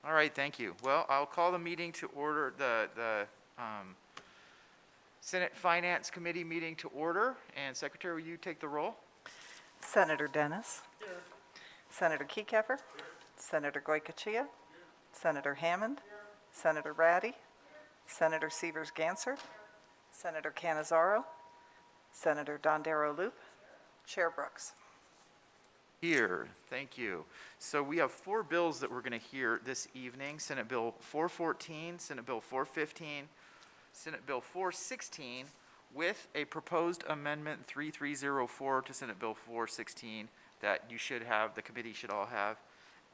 All right, thank you. Well, I'll call the meeting to order, the Senate Finance Committee meeting to order. And Secretary, will you take the roll? Senator Dennis. Here. Senator Keycapper. Here. Senator Goycochea. Here. Senator Hammond. Here. Senator Ratty. Senator Severs-Gansert. Senator Cannizzaro. Senator Dondero Loop. Chair Brooks. Here, thank you. So we have 4 bills that we're going to hear this evening. Senate Bill 414, Senate Bill 415, Senate Bill 416, with a proposed amendment 3304 to Senate Bill 416 that you should have, the committee should all have,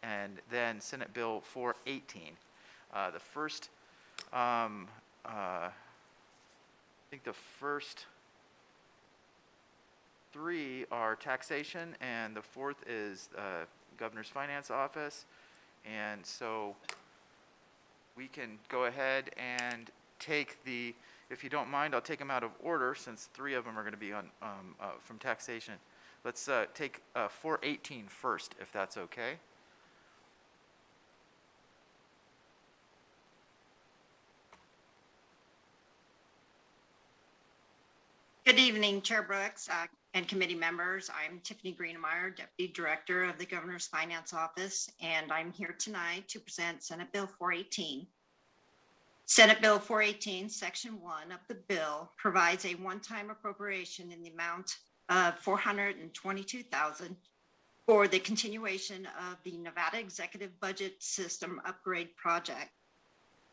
and then Senate Bill 418. The first, I think the first 3 are taxation, and the 4th is Governor's Finance Office. And so we can go ahead and take the, if you don't mind, I'll take them out of order since 3 of them are going to be on from taxation. Let's take 418 first, if that's okay. Good evening, Chair Brooks and committee members. I'm Tiffany Greenemeyer, Deputy Director of the Governor's Finance Office, and I'm here tonight to present Senate Bill 418. Senate Bill 418, Section 1 of the bill provides a one-time appropriation in the amount of $422,000 for the continuation of the Nevada Executive Budget System Upgrade Project.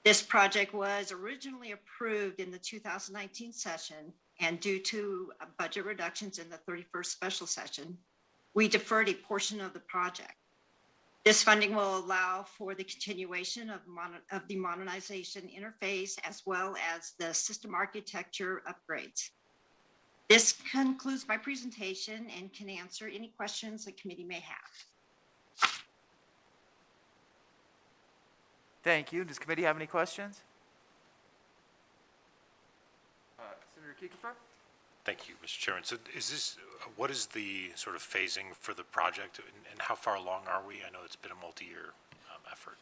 This project was originally approved in the 2019 session, and due to budget reductions in the 31st special session, we deferred a portion of the project. This funding will allow for the continuation of the modernization interface as well as the system architecture upgrades. This concludes my presentation and can answer any questions the committee may have. Thank you. Does the committee have any questions? Senator Keycapper? Thank you, Mr. Chairman. So is this, what is the sort of phasing for the project and how far along are we? I know it's been a multi-year effort.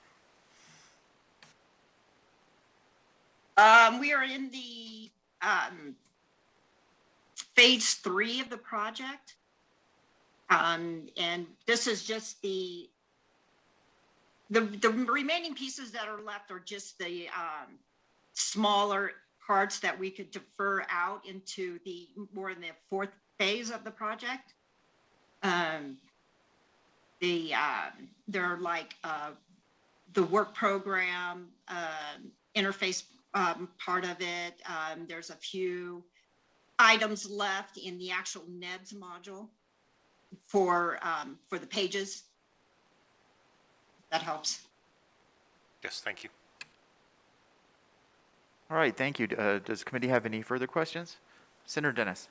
We are in the phase 3 of the project. And this is just the remaining pieces that are left are just the smaller parts that we could defer out into the more in the 4th phase of the project. They're like the work program interface part of it. There's a few items left in the actual NEBS module for the pages. That helps. Yes, thank you. All right, thank you. Does the committee have any further questions? Senator Dennis.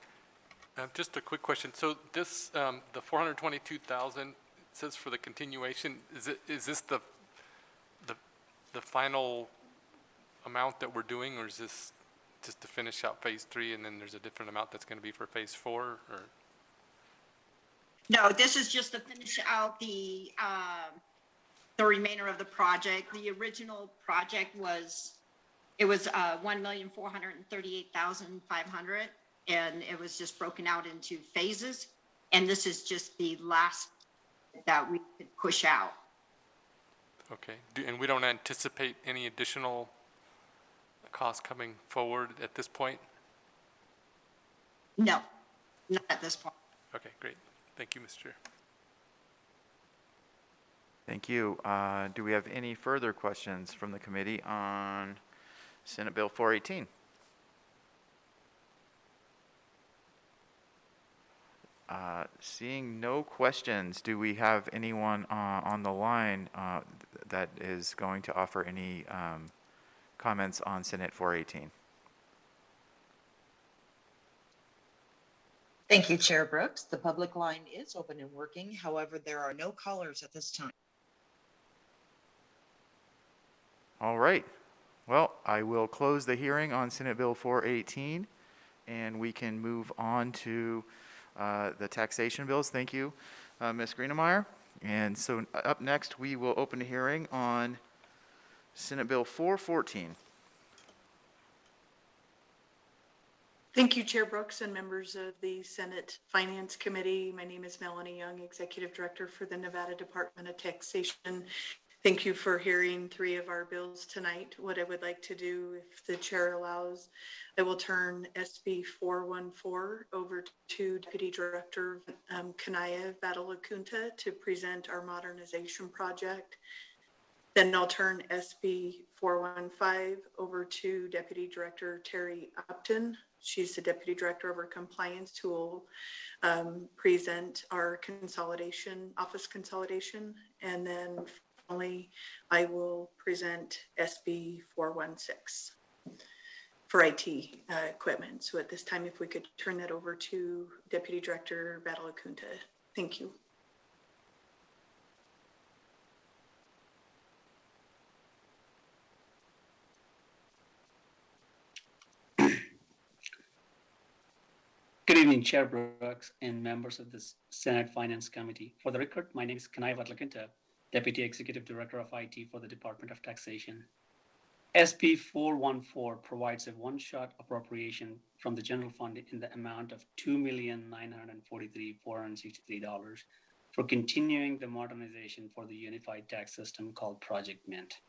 Just a quick question. So this, the 422,000 says for the continuation. Is this the final amount that we're doing, or is this just to finish out phase 3, and then there's a different amount that's going to be for phase 4? Or no, this is just to finish out the remainder of the project. The original project was. It was 1,438,500, and it was just broken out into phases. And this is just the last that we could push out. Okay, and we don't anticipate any additional costs coming forward at this point? No, not at this point. Okay, great. Thank you, Mr. Chair. Thank you. Do we have any further questions from the committee on Senate Bill 418? Seeing no questions, do we have anyone on the line that is going to offer any comments on Senate 418? Thank you, Chair Brooks. The public line is open and working. However, there are no callers at this time. All right. Well, I will close the hearing on Senate Bill 418, and we can move on to the taxation bills. Thank you, Ms. Greenemeyer. And so up next, we will open a hearing on Senate Bill 414. Thank you, Chair Brooks and members of the Senate Finance Committee. My name is Melanie Young, Executive Director for the Nevada Department of Taxation. Thank you for hearing 3 of our bills tonight. What I would like to do, if the chair allows, I will turn SB 414 over to Deputy Director Kanaya Badalacunta to present our modernization project. Then I'll turn SB 415 over to Deputy Director Terry Upton. She's the Deputy Director of our Compliance, who will present our office consolidation. And then finally, I will present SB 416 for IT equipment. So at this time, if we could turn that over to Deputy Director Badalacunta. Thank you. Good evening, Chair Brooks and members of the Senate Finance Committee. For the record, my name is Kanai Vatlakinta, Deputy Executive Director of IT for the Department of Taxation. SB 414 provides a one-shot appropriation from the general fund in the amount of $2,943,463 for continuing the modernization for the unified tax system called Project Mint.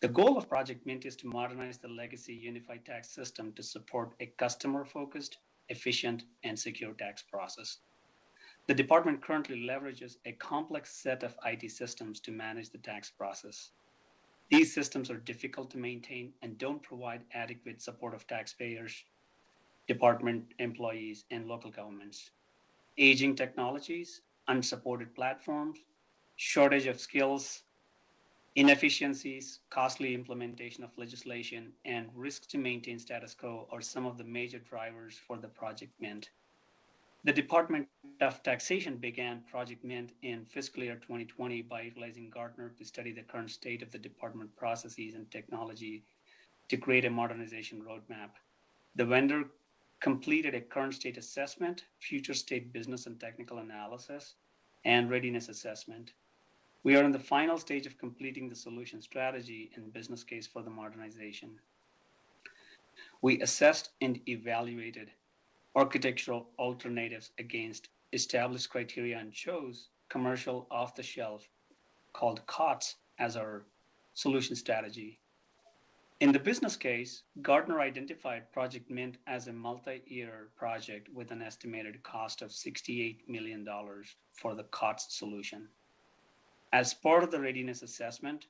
The goal of Project Mint is to modernize the legacy unified tax system to support a customer-focused, efficient, and secure tax process. The department currently leverages a complex set of IT systems to manage the tax process. These systems are difficult to maintain and don't provide adequate support of taxpayers, department employees, and local governments. Aging technologies, unsupported platforms, shortage of skills, inefficiencies, costly implementation of legislation, and risks to maintain status quo are some of the major drivers for the Project Mint. The Department of Taxation began Project Mint in fiscal year 2020 by utilizing Gartner to study the current state of the department processes and technology to create a modernization roadmap. The vendor completed a current state assessment, future state business and technical analysis, and readiness assessment. We are in the final stage of completing the solution strategy and business case for the modernization. We assessed and evaluated architectural alternatives against established criteria and chose commercial off-the-shelf called COTS as our solution strategy. In the business case, Gartner identified Project Mint as a multi-year project with an estimated cost of $68 million for the COTS solution. As part of the readiness assessment,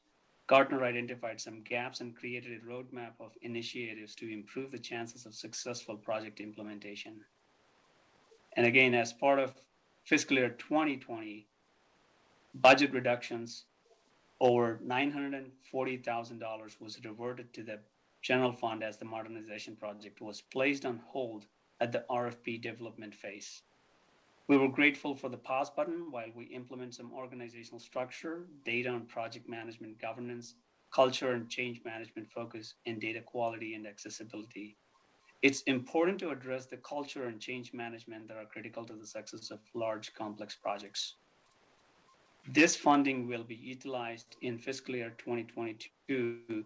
Gartner identified some gaps and created a roadmap of initiatives to improve the chances of successful project implementation. And again, as part of fiscal year 2020, budget reductions over $940,000 was reverted to the general fund as the modernization project was placed on hold at the RFP development phase. We were grateful for the pause button while we implement some organizational structure, data and project management governance, culture and change management focus, and data quality and accessibility. It's important to address the culture and change management that are critical to the success of large, complex projects. This funding will be utilized in fiscal year 2022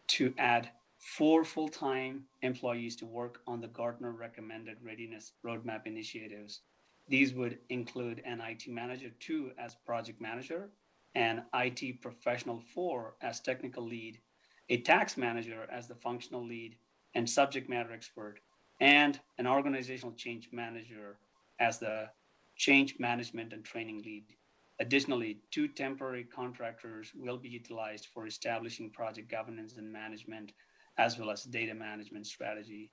to add 4 full-time employees to work on the Gartner recommended readiness roadmap initiatives. These would include an IT manager 2 as project manager, an IT professional 4 as technical lead, a tax manager as the functional lead and subject matter expert, and an organizational change manager as the change management and training lead. Additionally, 2 temporary contractors will be utilized for establishing project governance and management, as well as data management strategy.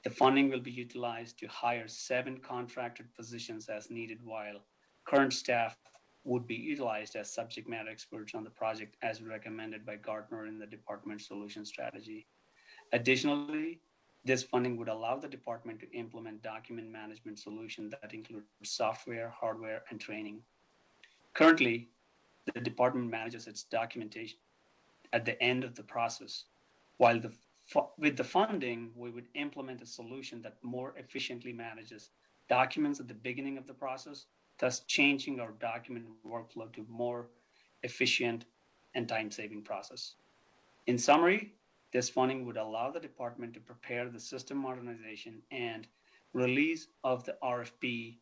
The funding will be utilized to hire 7 contracted positions as needed, while current staff would be utilized as subject matter experts on the project as recommended by Gartner in the department solution strategy. Additionally, this funding would allow the department to implement document management solutions that include software, hardware, and training. Currently, the department manages its documentation at the end of the process, while with the funding, we would implement a solution that more efficiently manages documents at the beginning of the process, thus changing our document workflow to more efficient and time-saving process. In summary, this funding would allow the department to prepare the system modernization and release of the RFP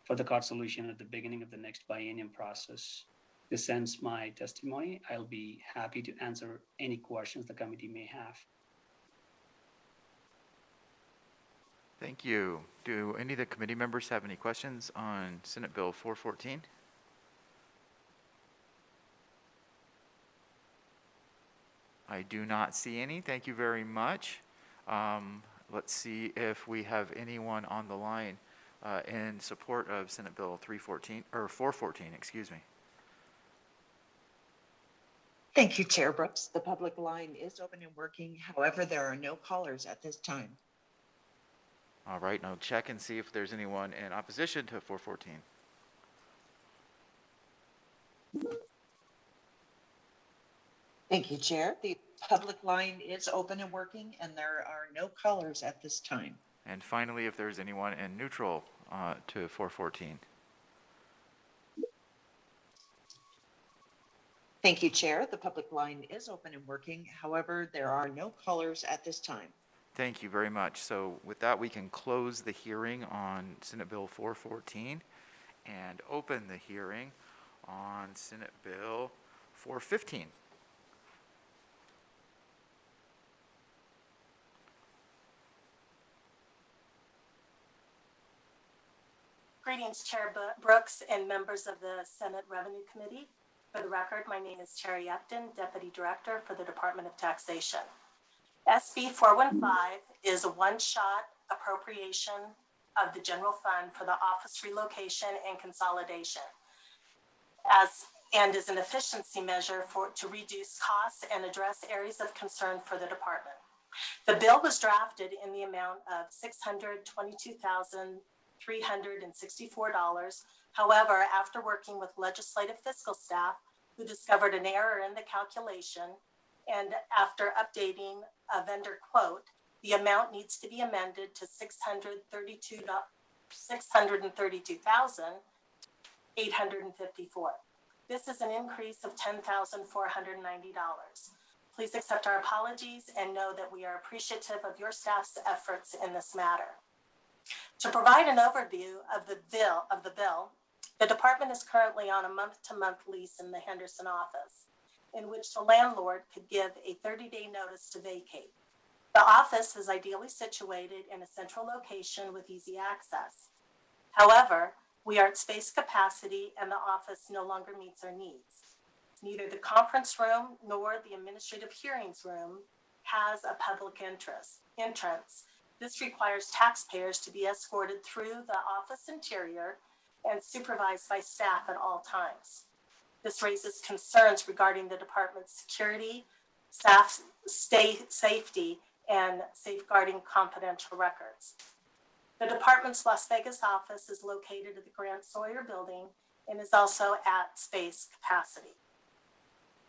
for the COT solution at the beginning of the next biennium process. This ends my testimony. I'll be happy to answer any questions the committee may have. Thank you. Do any of the committee members have any questions on Senate Bill 414? I do not see any. Thank you very much. Let's see if we have anyone on the line in support of Senate Bill 314, or 414, excuse me. Thank you, Chair Brooks. The public line is open and working. However, there are no callers at this time. All right, now check and see if there's anyone in opposition to 414. Thank you, Chair. The public line is open and working, and there are no callers at this time. And finally, if there's anyone in neutral to 414. Thank you, Chair. The public line is open and working. However, there are no callers at this time. Thank you very much. So with that, we can close the hearing on Senate Bill 414 and open the hearing on Senate Bill 415. Greetings, Chair Brooks and members of the Senate Revenue Committee. For the record, my name is Terry Upton, Deputy Director for the Department of Taxation. SB 415 is a one-shot appropriation of the general fund for the office relocation and consolidation, and is an efficiency measure to reduce costs and address areas of concern for the department. The bill was drafted in the amount of $622,364. However, after working with legislative fiscal staff who discovered an error in the calculation, and after updating a vendor quote, the amount needs to be amended to $632,854. This is an increase of $10,490. Please accept our apologies and know that we are appreciative of your staff's efforts in this matter. To provide an overview of the bill, the department is currently on a month-to-month lease in the Henderson office, in which the landlord could give a 30-day notice to vacate. The office is ideally situated in a central location with easy access. However, we are at space capacity and the office no longer meets our needs. Neither the conference room nor the administrative hearings room has a public entrance. This requires taxpayers to be escorted through the office interior and supervised by staff at all times. This raises concerns regarding the department's security, staff safety, and safeguarding confidential records. The department's Las Vegas office is located at the Grant Sawyer building and is also at space capacity.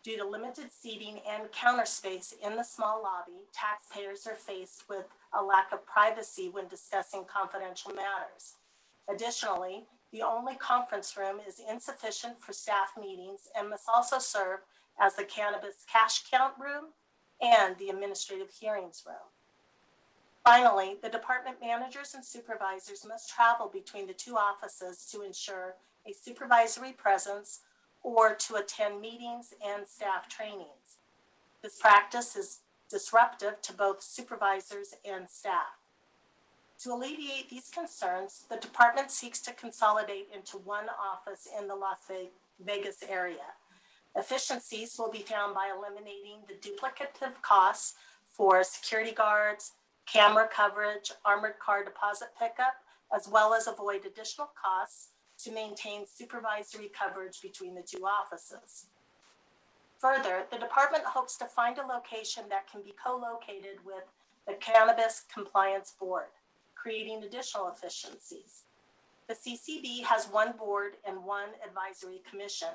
Due to limited seating and counter space in the small lobby, taxpayers are faced with a lack of privacy when discussing confidential matters. Additionally, the only conference room is insufficient for staff meetings and must also serve as the cannabis cash count room and the administrative hearings room. Finally, the department managers and supervisors must travel between the two offices to ensure a supervisory presence or to attend meetings and staff trainings. This practice is disruptive to both supervisors and staff. To alleviate these concerns, the department seeks to consolidate into one office in the Las Vegas area. Efficiencies will be found by eliminating the duplicative costs for security guards, camera coverage, armored car deposit pickup, as well as avoid additional costs to maintain supervisory coverage between the two offices. Further, the department hopes to find a location that can be co-located with the Cannabis Compliance Board, creating additional efficiencies. The CCB has one board and one advisory commission,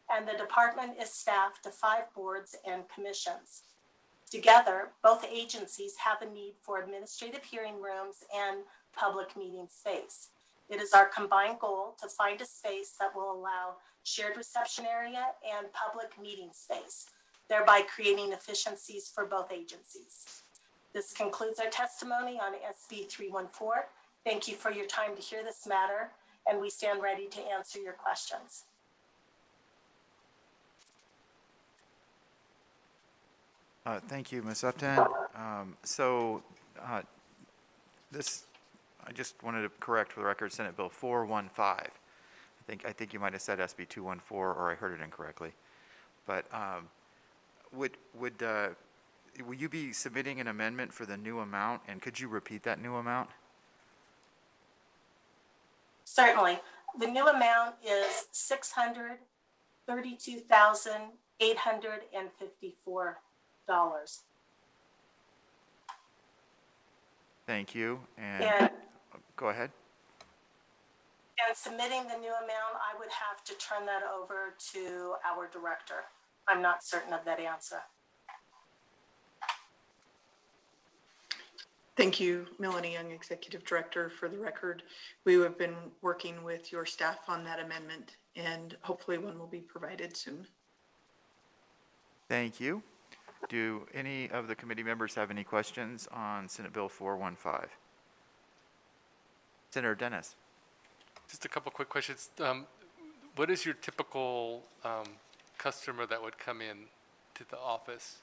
and the department is staffed to 5 boards and commissions. Together, both agencies have a need for administrative hearing rooms and public meeting space. It is our combined goal to find a space that will allow shared reception area and public meeting space. thereby creating efficiencies for both agencies. This concludes our testimony on SB 314. Thank you for your time to hear this matter, and we stand ready to answer your questions. Thank you, Ms. Upton. This, I just wanted to correct for the record, Senate Bill 415. I think you might have said SB 214, or I heard it incorrectly. But will you be submitting an amendment for the new amount, and could you repeat that new amount? Certainly. The new amount is $632,854. Thank you, and And go ahead. submitting the new amount, I would have to turn that over to our director. I'm not certain of that answer. Thank you, Melanie Young, Executive Director. For the record, we have been working with your staff on that amendment, and hopefully one will be provided soon. Thank you. Do any of the committee members have any questions on Senate Bill 415? Senator Dennis. Just a couple quick questions. What is your typical customer that would come in to the office?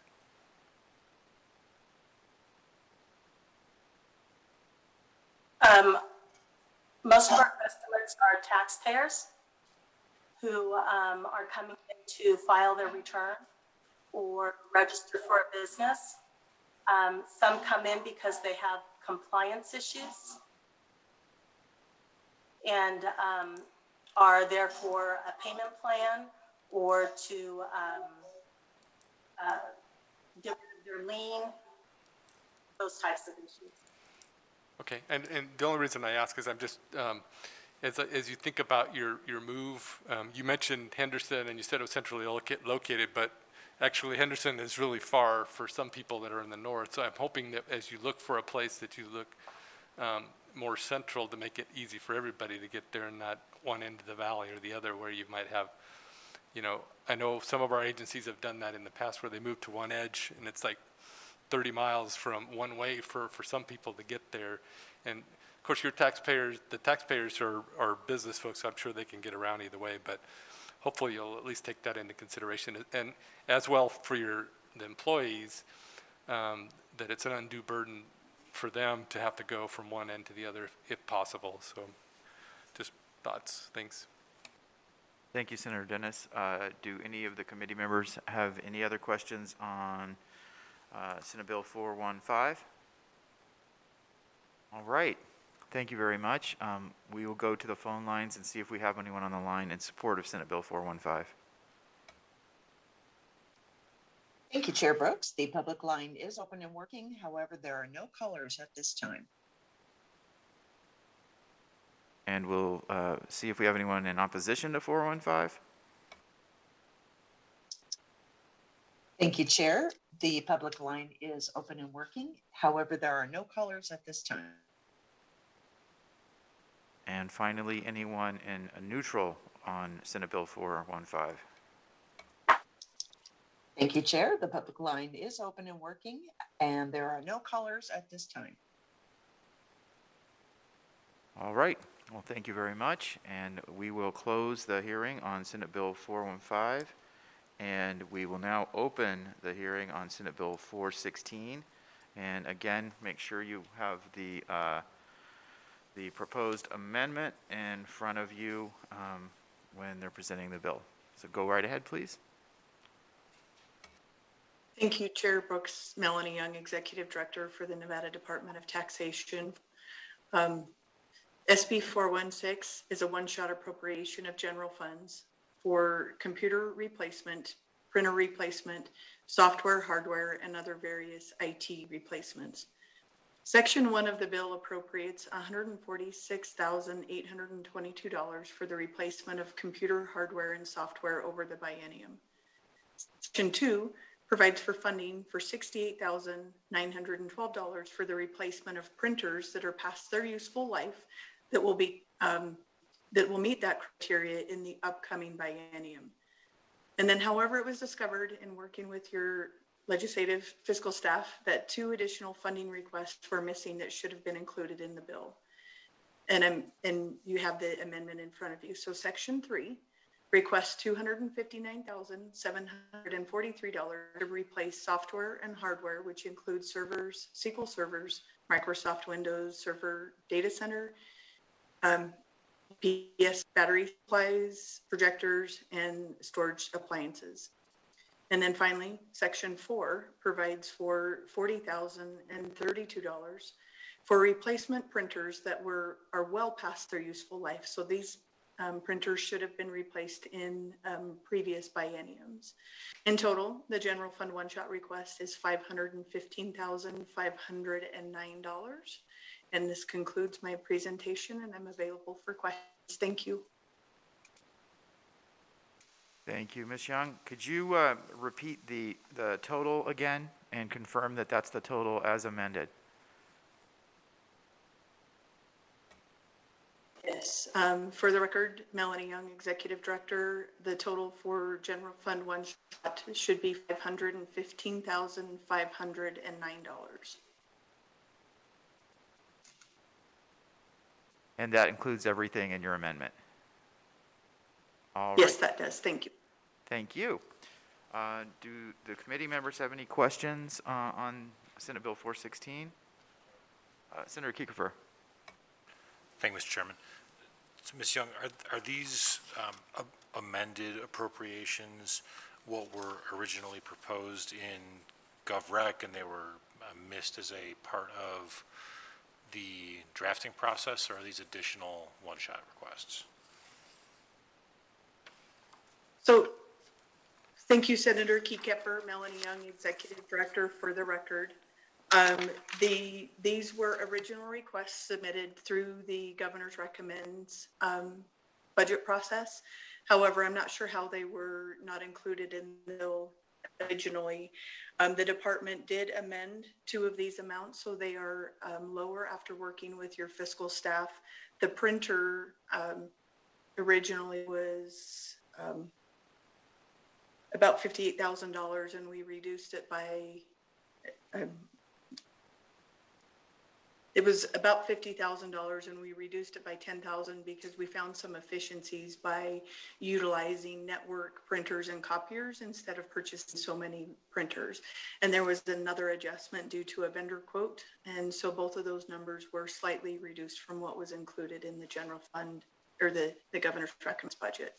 Most of our customers are taxpayers who are coming in to file their return or register for a business. Some come in because they have compliance issues and are there for a payment plan or to get rid of their lien, those types of issues. Okay, and the only reason I ask is I'm just, as you think about your move, you mentioned Henderson and you said it was centrally located, but actually Henderson is really far for some people that are in the north. So I'm hoping that as you look for a place that you look more central to make it easy for everybody to get there and not one end of the valley or the other where you might have, I know some of our agencies have done that in the past where they move to one edge and it's like 30 miles from one way for some people to get there. And of course the taxpayers are business folks, so I'm sure they can get around either way, but hopefully you'll at least take that into consideration. And as well for the employees, that it's an undue burden for them to have to go from one end to the other if possible. So just thoughts, thanks. Thank you, Senator Dennis. Do any of the committee members have any other questions on Senate Bill 415? All right. Thank you very much. We will go to the phone lines and see if we have anyone on the line in support of Senate Bill 415. Thank you, Chair Brooks. The public line is open and working. However, there are no callers at this time. And we'll see if we have anyone in opposition to 415. Thank you, Chair. The public line is open and working. However, there are no callers at this time. And finally, anyone in neutral on Senate Bill 415. Thank you, Chair. The public line is open and working, and there are no callers at this time. All right. Well, thank you very much. And we will close the hearing on Senate Bill 415. And we will now open the hearing on Senate Bill 416. And again, make sure you have the proposed amendment in front of you when they're presenting the bill. So go right ahead, please. Thank you, Chair Brooks. Melanie Young, Executive Director for the Nevada Department of Taxation. SB 416 is a one-shot appropriation of general funds for computer replacement, printer replacement, software, hardware, and other various IT replacements. Section 1 of the bill appropriates $146,822 for the replacement of computer hardware and software over the biennium. Section 2 provides for funding for $68,912 for the replacement of printers that are past their useful life that will meet that criteria in the upcoming biennium. And then however, it was discovered in working with your legislative fiscal staff that 2 additional funding requests were missing that should have been included in the bill. And you have the amendment in front of you. So section 3 requests $259,743 to replace software and hardware, which includes servers, SQL servers, Microsoft Windows Server Data Center, PS battery supplies, projectors, and storage appliances. And then finally, section 4 provides for $40,032 for replacement printers that are well past their useful life. So these printers should have been replaced in previous bienniums. In total, the general fund one-shot request is $515,509. And this concludes my presentation, and I'm available for questions. Thank you. Thank you, Ms. Young. Could you repeat the total again and confirm that that's the total as amended? Yes. For the record, Melanie Young, Executive Director, the total for General Fund one shot should be $515,509. And that includes everything in your amendment? All Yes, right. that does. Thank you. Thank you. Do the committee members have any questions on Senate Bill 416? Senator Kiefer. Thank you, Mr. Chairman. So, Ms. Young, are these amended appropriations what were originally proposed in GovRec and they were missed as a part of the drafting process, or are these additional one-shot requests? So thank you, Senator Kiefer. Melanie Young, Executive Director, for the record. These were original requests submitted through the governor's recommends budget process. However, I'm not sure how they were not included in the bill originally. The department did amend 2 of these amounts, so they are lower after working with your fiscal staff. The printer originally was about $58,000, and we reduced it by it was about $50,000, and we reduced it by $10,000 because we found some efficiencies by utilizing network printers and copiers instead of purchasing so many printers. And there was another adjustment due to a vendor quote. And so both of those numbers were slightly reduced from what was included in the general fund or the governor's recommends budget.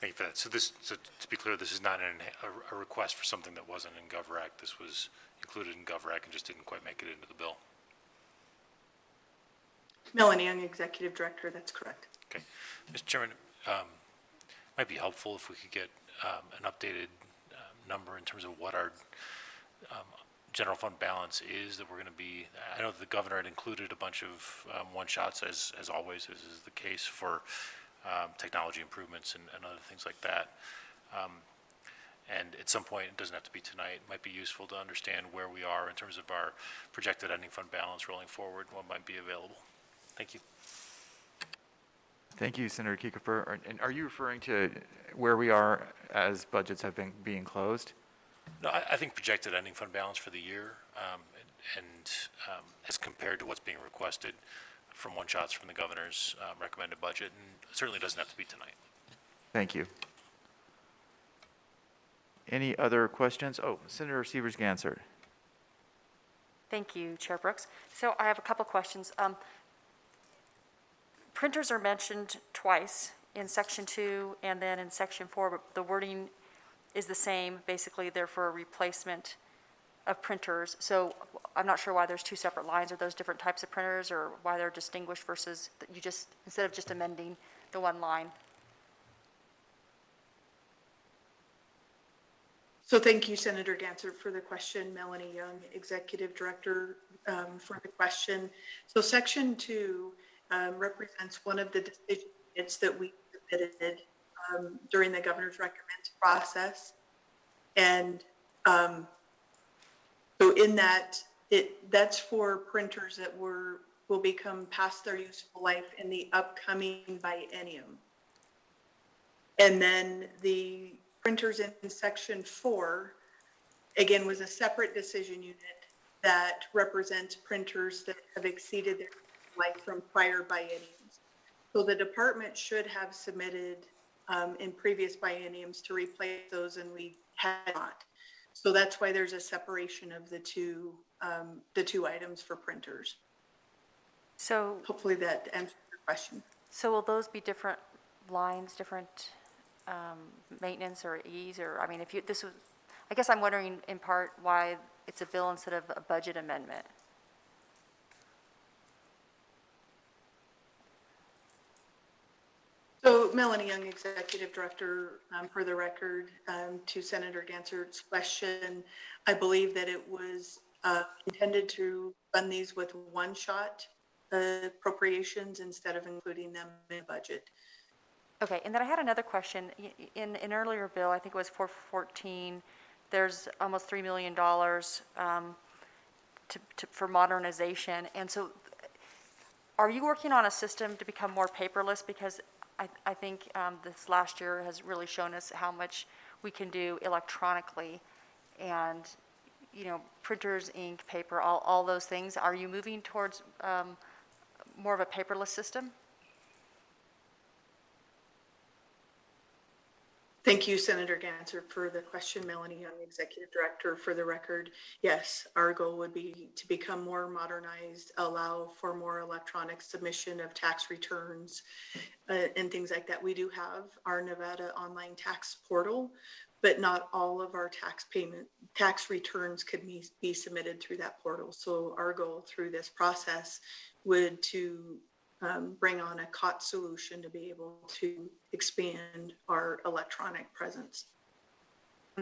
Thank you for that. So to be clear, this is not a request for something that wasn't in GovRec. This was included in GovRec and just didn't quite make it into the bill. Melanie Young, Executive Director, that's correct. Okay. Mr. Chairman, might be helpful if we could get an updated number in terms of what our general fund balance is that we're going to be. I know the governor had included a bunch of one-shots, as always, as is the case for technology improvements and other things like that. And at some point, it doesn't have to be tonight, it might be useful to understand where we are in terms of our projected ending fund balance rolling forward, what might be available. Thank you. Thank you, Senator Kiefer. And are you referring to where we are as budgets have been being closed? No, I think projected ending fund balance for the year, as compared to what's being requested from one-shots from the governor's recommended budget, and it certainly doesn't have to be tonight. Thank you. Any other questions? Oh, Senator Severs-Gansert. Thank you, Chair Brooks. So I have a couple questions. Printers are mentioned twice in Section 2 and then in Section 4, but the wording is the same. Basically, they're for a replacement of printers. So I'm not sure why there's 2 separate lines. Are those different types of printers, or why they're distinguished versus that you just, instead of just amending the one line? So thank you, Senator Gansert, for the question. Melanie Young, Executive Director, for the question. So Section 2 represents one of the decision units that we submitted during the governor's recommends process. And so in that, that's for printers that will become past their useful life in the upcoming biennium. And then the printers in section 4, again, was a separate decision unit that represents printers that have exceeded their life from prior bienniums. So the department should have submitted in previous bienniums to replace those, and we had not. So that's why there's a separation of the two items for printers. So, Hopefully that answers your question. so will those be different lines, different maintenance or ease, or, I mean, if you, this was, I guess I'm wondering in part why it's a bill instead of a budget amendment. So Melanie Young, Executive Director, for the record, to Senator Gansert's question, I believe that it was intended to fund these with one-shot appropriations instead of including them in the budget. Okay, and then I had another question. In an earlier bill, I think it was 414, there's almost $3 million for modernization. And so are you working on a system to become more paperless? Because I think this last year has really shown us how much we can do electronically, and, you know, printers, ink, paper, all those things. Are you moving towards more of a paperless system? Thank you, Senator Gansert, for the question. Melanie Young, Executive Director, for the record. Yes, our goal would be to become more modernized, allow for more electronic submission of tax returns and things like that. We do have our Nevada online tax portal, but not all of our tax returns could be submitted through that portal. So our goal through this process would to bring on a COT solution to be able to expand our electronic presence.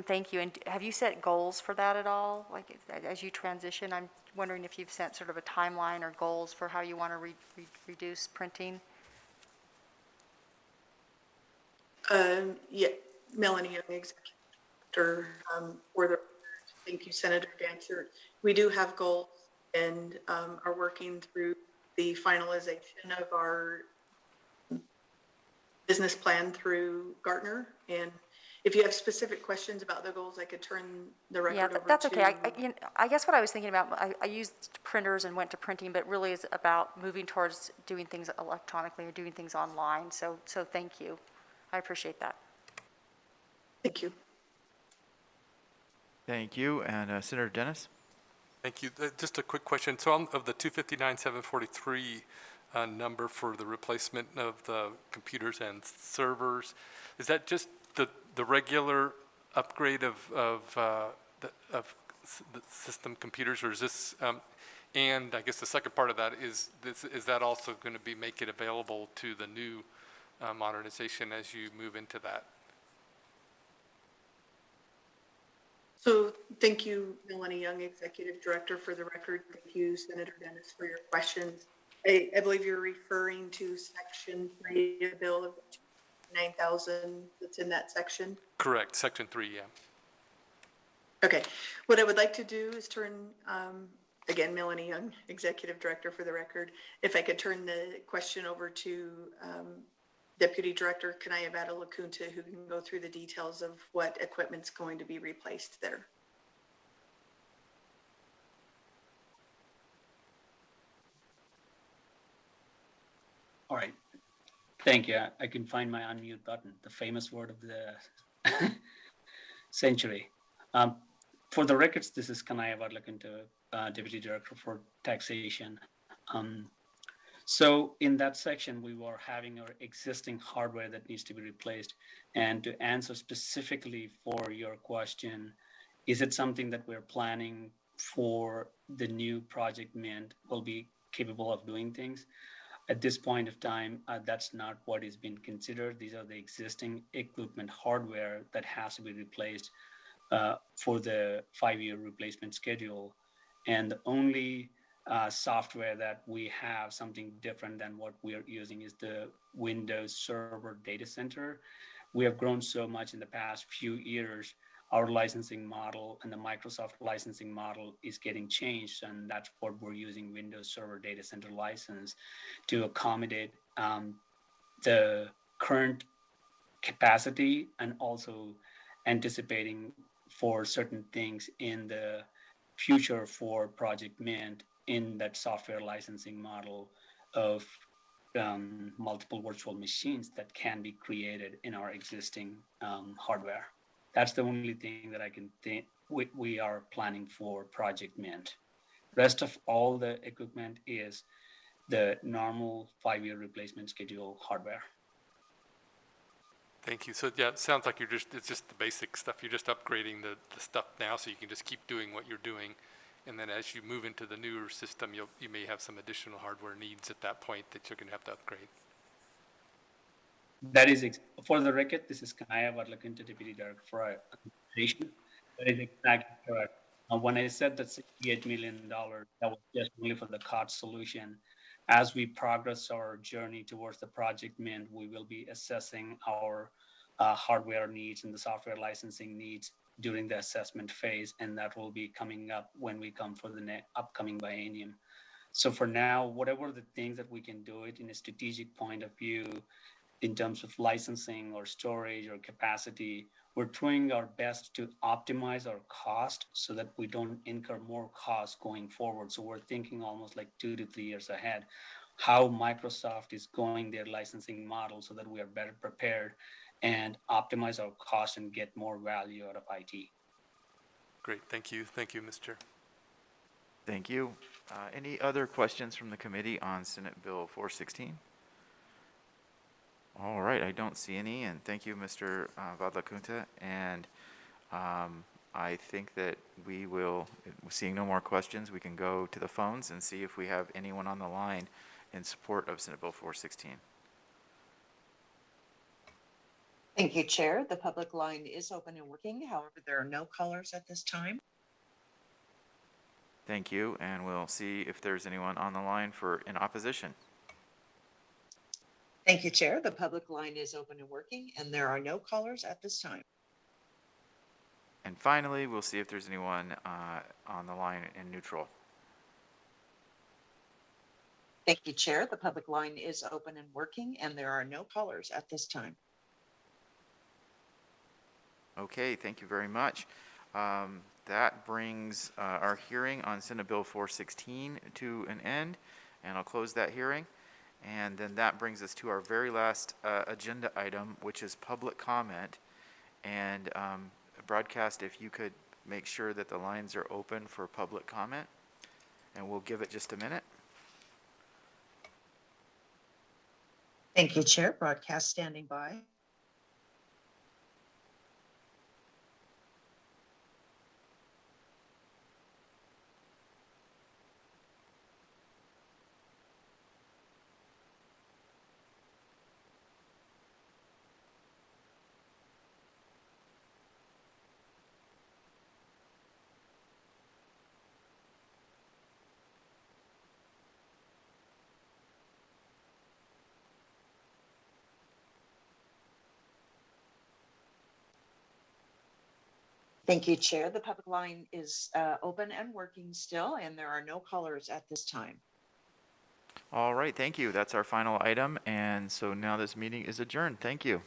Thank you. And have you set goals for that at all? Like, as you transition, I'm wondering if you've set sort of a timeline or goals for how you want to reduce printing? Yeah, Melanie Young, Executive Director, for the, thank you, Senator Gansert. We do have goals and are working through the finalization of our business plan through Gartner. And if you have specific questions about the goals, I could turn the record over to. That's okay. I guess what I was thinking about, I used printers and went to printing, but really is about moving towards doing things electronically or doing things online. So thank you. I appreciate that. Thank you. Thank you. And Senator Dennis? Thank you. Just a quick question. So of the 259,743 number for the replacement of the computers and servers, is that just the regular upgrade of the system computers, or is this? And I guess the second part of that is that also going to be make it available to the new modernization as you move into that? So thank you, Melanie Young, Executive Director, for the record. Thank you, Senator Dennis, for your questions. I believe you're referring to Section 3 of the bill of 9,000 that's in that section. Correct, Section 3, yeah. Okay, what I would like to do is turn, again, Melanie Young, Executive Director, for the record, if I could turn the question over to Deputy Director Kanayavata Lakunta, who can go through the details of what equipment's going to be replaced there. All right. Thank you. I can find my unmute button, the famous word of the century. For the records, this is Kanaya Vadlakunta, Deputy Director for Taxation. So in that section, we were having our existing hardware that needs to be replaced. And to answer specifically for your question, is it something that we're planning for the new project Mint will be capable of doing things? At this point of time, that's not what is being considered. These are the existing equipment hardware that has to be replaced for the 5-year replacement schedule. And the only software that we have something different than what we are using is the Windows Server Data Center. We have grown so much in the past few years. Our licensing model and the Microsoft licensing model is getting changed, and that's what we're using Windows Server Data Center license to accommodate the current capacity and also anticipating for certain things in the future for Project Mint in that software licensing model of multiple virtual machines that can be created in our existing hardware. That's the only thing that I can think we are planning for Project Mint. Rest of all the equipment is the normal 5-year replacement schedule hardware. Thank you. So yeah, it sounds like it's just the basic stuff. You're just upgrading the stuff now so you can just keep doing what you're doing. And then as you move into the newer system, you may have some additional hardware needs at that point that you're going to have to upgrade. That is, for the record, this is Kanaya Varlakunta, Deputy Director for Taxation. That is exactly correct. When I said that $68 million, that was just only for the COT solution. As we progress our journey towards the Project Mint, we will be assessing our hardware needs and the software licensing needs during the assessment phase, and that will be coming up when we come for the upcoming biennium. So for now, whatever the things that we can do it in a strategic point of view, in terms of licensing or storage or capacity, we're trying our best to optimize our cost so that we don't incur more costs going forward. So we're thinking almost like 2 to 3 years ahead, how Microsoft is going their licensing model so that we are better prepared and optimize our costs and get more value out of IT. Great. Thank you. Thank you, Mr. Chair. Thank you. Any other questions from the committee on Senate Bill 416? All right, I don't see any, and thank you, Mr. Vadlakunta. And I think that we will, seeing no more questions, we can go to the phones and see if we have anyone on the line in support of Senate Bill 416. Thank you, Chair. The public line is open and working. However, there are no callers at this time. Thank you, and we'll see if there's anyone on the line in opposition. Thank you, Chair. The public line is open and working, and there are no callers at this time. And finally, we'll see if there's anyone on the line in neutral. Thank you, Chair. The public line is open and working, and there are no callers at this time. Okay, thank you very much. That brings our hearing on Senate Bill 416 to an end, and I'll close that hearing. And then that brings us to our very last agenda item, which is public comment. And broadcast, if you could make sure that the lines are open for public comment, and we'll give it just a minute. Thank you, Chair. Broadcast standing by. Thank you, Chair. The public line is open and working still, and there are no callers at this time. All right, thank you. That's our final item. And so now this meeting is adjourned. Thank you.